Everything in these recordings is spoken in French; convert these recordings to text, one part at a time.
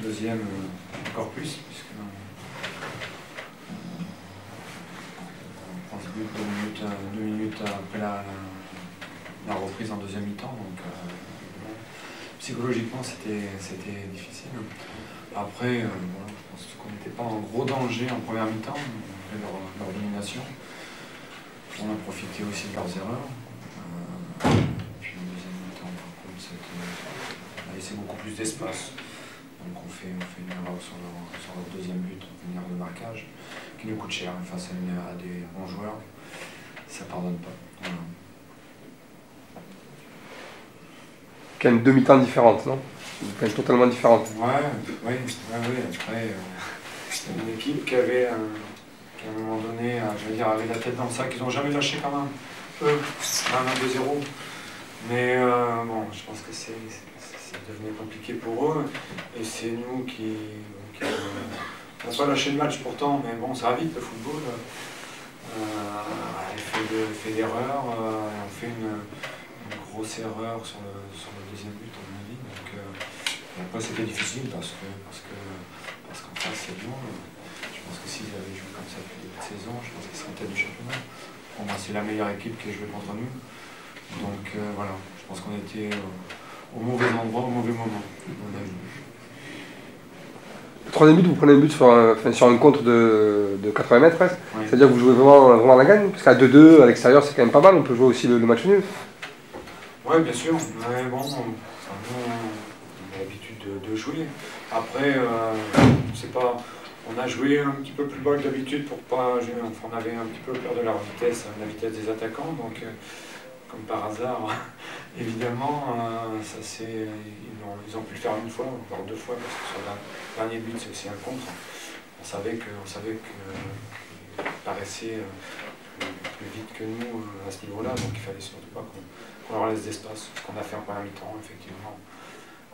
deuxième encore plus, puisque on prend ce but 2 minutes après la reprise en deuxième mi-temps. Donc psychologiquement c'était difficile. Après, voilà, je pense qu'on n'était pas en gros danger en première mi-temps, leur domination. On a profité aussi de leurs erreurs. Puis en deuxième mi-temps, par contre, on a laissé beaucoup plus d'espace. Donc on fait une erreur sur leur deuxième but, une erreur de marquage, qui nous coûte cher face à des bons joueurs. Ça ne pardonne pas. Voilà. Quand même 2 mi-temps différentes, non? Quand même totalement différentes. Oui. Après, c'est une équipe qui avait, à un moment donné, je veux dire, avait la tête dans le sac. Ils n'ont jamais lâché quand même, eux, un 2-0. Mais bon, je pense que c'est devenu compliqué pour eux. Et c'est nous qui n'avons pas lâché le match pourtant, mais bon, ça va vite le football. Il fait d'erreurs, on fait une grosse erreur sur le deuxième but, à mon avis. Donc, après, c'était difficile parce qu'en face, c'est Lyon. Je pense que s'ils avaient joué comme ça depuis le début de saison, je pense qu'ils seraient en tête du championnat. Pour moi, c'est la meilleure équipe qui a joué contre nous. Donc voilà, je pense qu'on était au mauvais endroit, au mauvais moment. Le troisième but, vous prenez un but sur un contre de 80 mètres presque. Oui. C'est-à-dire que vous jouez vraiment la gagne, parce qu'à 2-2 à l'extérieur c'est quand même pas mal, on peut jouer aussi le match nul. Oui, bien sûr, mais bon, on a l'habitude de jouer. Après, c'est pas, on a joué un petit peu plus bas que d'habitude pour pas, on avait un petit peu peur de leur vitesse, la vitesse des attaquants, donc comme par hasard, évidemment, ils ont pu le faire une fois, voire 2 fois, parce que sur le dernier but, c'est un contre. On savait qu'ils paraissaient plus vite que nous à ce niveau-là, donc il fallait surtout pas qu'on leur laisse d'espace. Ce qu'on a fait en première mi-temps, effectivement.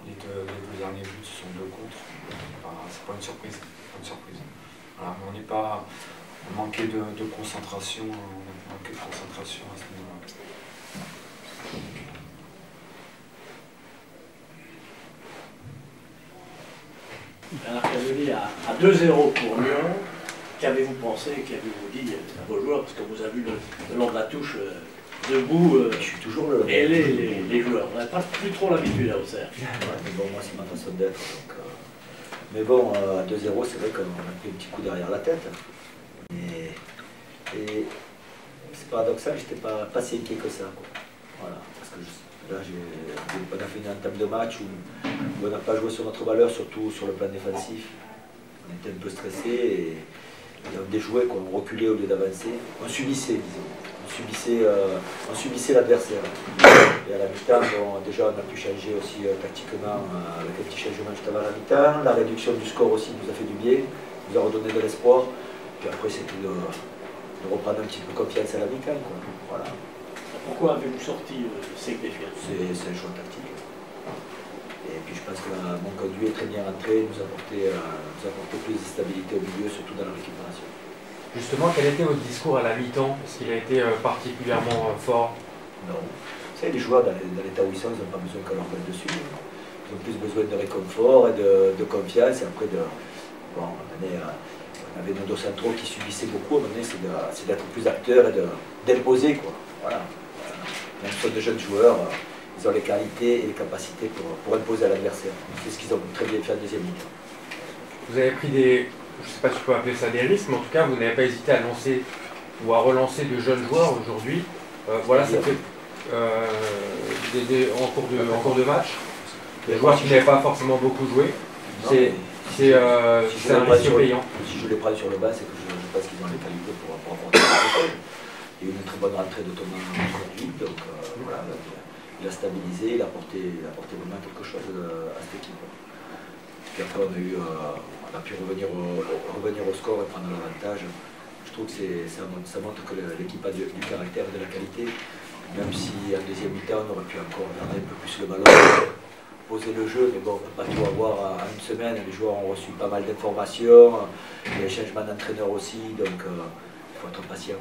Les deux derniers buts, ce sont 2 contre. C'est pas une surprise. Voilà, mais on manquait de concentration, à ce niveau-là. Bernard Casoli à 2-0 pour Lyon. Qu'avez-vous pensé, qu'avez-vous dit à vos joueurs? Parce que vous avez vu le long de la touche debout, je suis toujours le... et les joueurs. On n'a pas plus trop l'habitude à Auxerre. Ouais, mais bon, moi c'est ma façon d'être. Mais bon, à 2-0, c'est vrai qu'on a pris un petit coup derrière la tête. Et c'est paradoxal, j'étais pas si inquiet que ça, quoi. Voilà, parce que là, on a fait une entame de match où on n'a pas joué sur notre valeur, surtout sur le plan défensif. On était un peu stressé et on déjouait, quoi. On reculait au lieu d'avancer. On subissait, disons. On subissait l'adversaire. Et à la mi-temps, bon, déjà on a pu changer aussi tactiquement avec un petit changement juste avant la mi-temps. La réduction du score aussi nous a fait du bien, nous a redonné de l'espoir. Puis après c'était de reprendre un petit peu confiance à la mi-temps, quoi. Voilà. Pourquoi avez-vous sorti Seck-Défiant? C'est un choix tactique. Et puis je pense que mon conduit est très bien rentré, nous a apporté plus de stabilité au milieu, surtout dans la récupération. Justement, quel était votre discours à la mi-temps? Est-ce qu'il a été particulièrement fort? Non. Vous savez, les joueurs, dans l'état où ils sont, ils n'ont pas besoin qu'on leur colle dessus. Ils ont plus besoin de réconfort et de confiance. Et après, bon, on avait nos deux centraux qui subissaient beaucoup. À un moment donné, c'est d'être plus acteurs et d'imposer, quoi. Voilà. Même si ce sont de jeunes joueurs, ils ont les qualités et les capacités pour imposer à l'adversaire. C'est ce qu'ils ont très bien fait en deuxième mi-temps. Vous avez pris des... Je ne sais pas si je peux appeler ça des risques, mais en tout cas, vous n'avez pas hésité à lancer ou à relancer de jeunes joueurs aujourd'hui. Voilà, ça fait en cours de match. Des joueurs qui n'avaient pas forcément beaucoup joué. C'est un risque payant. Si je les prends sur le bas, c'est que je pense qu'ils ont les qualités pour apporter quelque chose. Il y a eu une très bonne rentrée de Thomas aujourd'hui, donc voilà, il a stabilisé, il a apporté vraiment quelque chose à cette équipe. Puis après, on a pu revenir au score et prendre l'avantage. Je trouve que ça montre que l'équipe a du caractère et de la qualité, même si en deuxième mi-temps, on aurait pu encore garder un peu plus le ballon, poser le jeu, mais bon, on ne peut pas tout avoir en une semaine. Les joueurs ont reçu pas mal d'informations, il y a des changements d'entraîneur aussi, donc il faut être patient.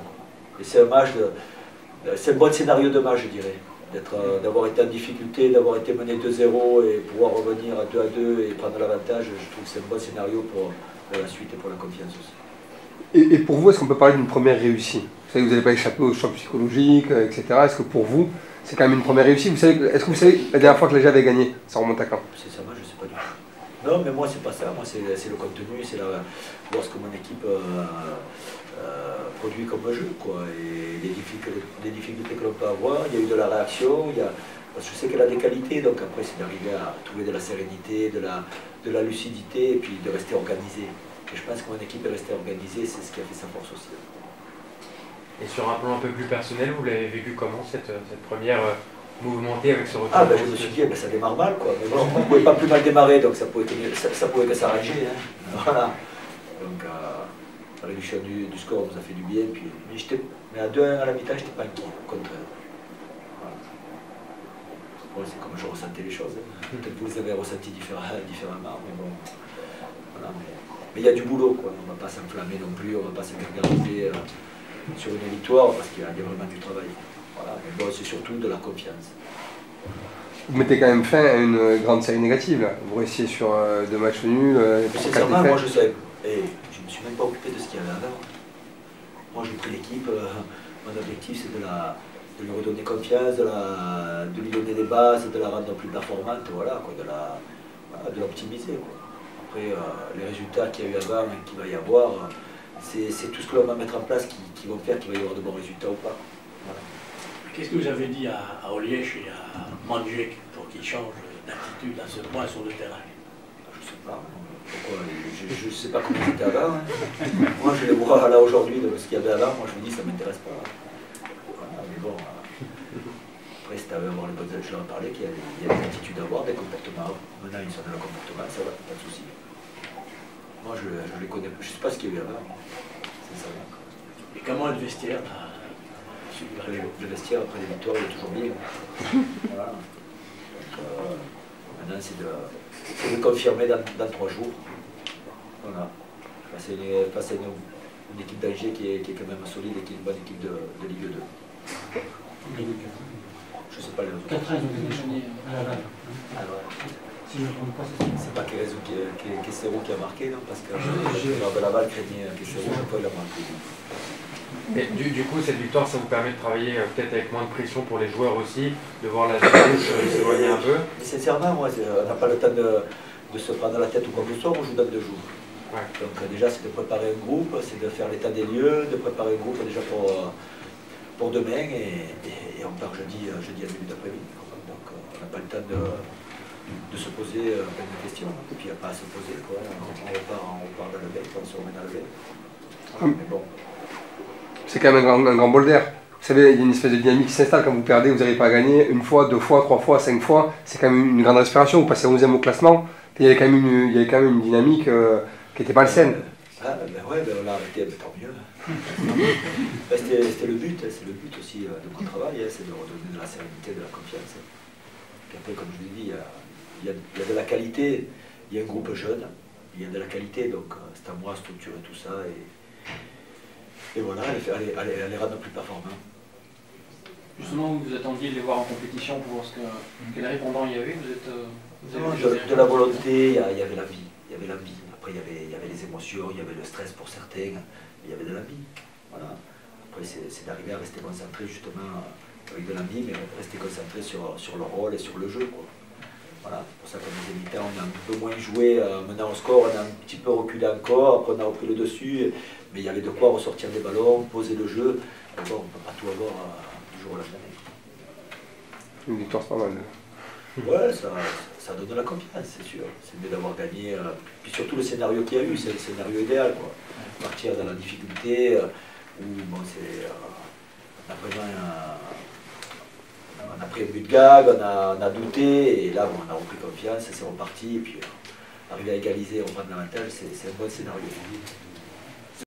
Et c'est un bon scénario de match, je dirais. d'avoir été en difficulté, d'avoir été mené 2-0 et pouvoir revenir à 2-2 et prendre l'avantage, je trouve que c'est un bon scénario pour la suite et pour la confiance aussi. Et pour vous, est-ce qu'on peut parler d'une première réussite? Vous savez que vous n'avez pas échappé au choc psychologique, etc. Est-ce que pour vous, c'est quand même une première réussite? Est-ce que vous savez la dernière fois que les avait gagné? Ça remonte à quand? Sincèrement, je ne sais pas du tout. Non, mais moi, c'est pas ça. Moi, c'est le contenu, c'est voir ce que mon équipe produit comme jeu, quoi. Et les difficultés que l'on peut avoir. Il y a eu de la réaction. Parce que je sais qu'elle a des qualités, donc après, c'est d'arriver à trouver de la sérénité, de la lucidité, et puis de rester organisé. Et je pense que mon équipe est restée organisée, c'est ce qui a fait sa force aussi. Et sur un plan un peu plus personnel, vous l'avez vécu comment cette première mouvementée avec ce retour? Ah ben je me suis dit, ça démarre mal quoi, mais bon, on ne pouvait pas plus mal démarrer, donc ça pouvait que s'arranger. Hein. Voilà. Donc la réduction du score nous a fait du bien, mais à 2-1 à la mi-temps, je n'étais pas inquiet, au contraire. Voilà. Bon, c'est comme je ressentais les choses. Hein. Peut-être que vous les avez ressentis différemment, mais bon. Voilà. Mais il y a du boulot, quoi. On ne va pas s'enflammer non plus, on ne va pas se garder sur une victoire parce qu'il y a vraiment du travail. Voilà. Mais bon, c'est surtout de la confiance. Vous mettez quand même fin à une grande série négative, là. Vous restiez sur 2 matchs nuls. Sincèrement, moi je sais. Et je ne me suis même pas occupé de ce qu'il y avait avant. Moi j'ai pris l'équipe, mon objectif c'est de lui redonner confiance, de lui donner des bases, de la rendre plus performante, voilà, quoi, de l'optimiser. Après, les résultats qu'il y a eu avant et qu'il va y avoir, c'est tout ce que l'on va mettre en place qui vont faire qu'il va y avoir de bons résultats ou pas. Voilà. Qu'est-ce que vous avez dit à Olièche et à Mandzukic pour qu'ils changent d'attitude à ce point sur le terrain? Je ne sais pas. Pourquoi? Je ne sais pas comment c'était avant. Hein. Moi, je les vois là aujourd'hui de ce qu'il y avait avant. Moi, je me dis, ça ne m'intéresse pas. Voilà, mais bon, après, c'est à eux d'avoir les bonnes attitudes. Je leur ai parlé qu'il y a des attitudes à avoir, des comportements. Maintenant, ils sont dans le comportement, ça va, pas de souci. Moi, je les connais. Je ne sais pas ce qu'il y a eu avant. C'est ça. Et comment le vestiaire le vestiaire, après les victoires, il est toujours bien. Voilà. Donc, maintenant, c'est de confirmer dans 3 jours. Voilà. Face à une équipe d'Angers qui est quand même solide et qui est une bonne équipe de Ligue 2. Je ne sais pas les autres. 4 ans, ils ont gagné à Laval. Si je ne me trompe pas, c'est ça. C'est pas Kessero qui a marqué, non? Parce que de Laval craignait Kessero, chaque fois il a marqué. Et du coup, cette victoire, ça vous permet de travailler peut-être avec moins de pression pour les joueurs aussi, de voir la touche s'éloigner un peu? Mais sincèrement, moi, on n'a pas le temps de se prendre la tête ou quoi que ce soit, on joue dans 2 jours. Ouais. Donc déjà, c'est de préparer un groupe, c'est de faire l'état des lieux, de préparer un groupe déjà pour demain, et on part jeudi à début d'après-midi. Donc on n'a pas le temps de se poser plein de questions, et puis il n'y a pas à se poser, quoi. On repart dans le bain, on se remet dans le bain. Mais bon. C'est quand même un grand bol d'air. Vous savez, il y a une espèce de dynamique qui s'installe quand vous perdez, vous n'arrivez pas à gagner 1 fois, 2 fois, 3 fois, 5 fois. C'est quand même une grande respiration. Vous passez 11e au classement. Il y avait quand même une dynamique qui n'était pas saine. Ben on l'a arrêté, mais tant mieux. C'était le but, c'est le but aussi de mon travail, c'est de redonner de la sérénité, de la confiance. Et après, comme je vous l'ai dit, il y a de la qualité, il y a un groupe jeune, il y a de la qualité, donc c'est à moi de structurer tout ça. Et voilà, les rendre plus performants. Justement, vous attendiez de les voir en compétition pour voir quel répondant il y avait. De la volonté, il y avait la vie. Il y avait l'envie. Après, il y avait les émotions, il y avait le stress pour certains, mais il y avait de l'envie. Voilà. Après, c'est d'arriver à rester concentré justement avec de l'envie, mais rester concentré sur le rôle et sur le jeu, quoi. Voilà, c'est pour ça qu'en deuxième mi-temps, on a un peu moins joué, maintenant au score, on a un petit peu reculé encore, après on a repris le dessus, mais il y avait de quoi ressortir des ballons, poser le jeu. Mais bon, on ne peut pas tout avoir du jour au lendemain. Une victoire, c'est pas mal. Ouais, ça donne de la confiance, c'est sûr. C'est mieux d'avoir gagné. Puis surtout le scénario qu'il y a eu, c'est le scénario idéal, quoi. Partir dans la difficulté, où bon, on a vraiment on a pris un but de gag, on a douté, et là bon, on a repris confiance, c'est reparti, et puis arriver à égaliser, reprendre l'avantage, c'est un bon scénario.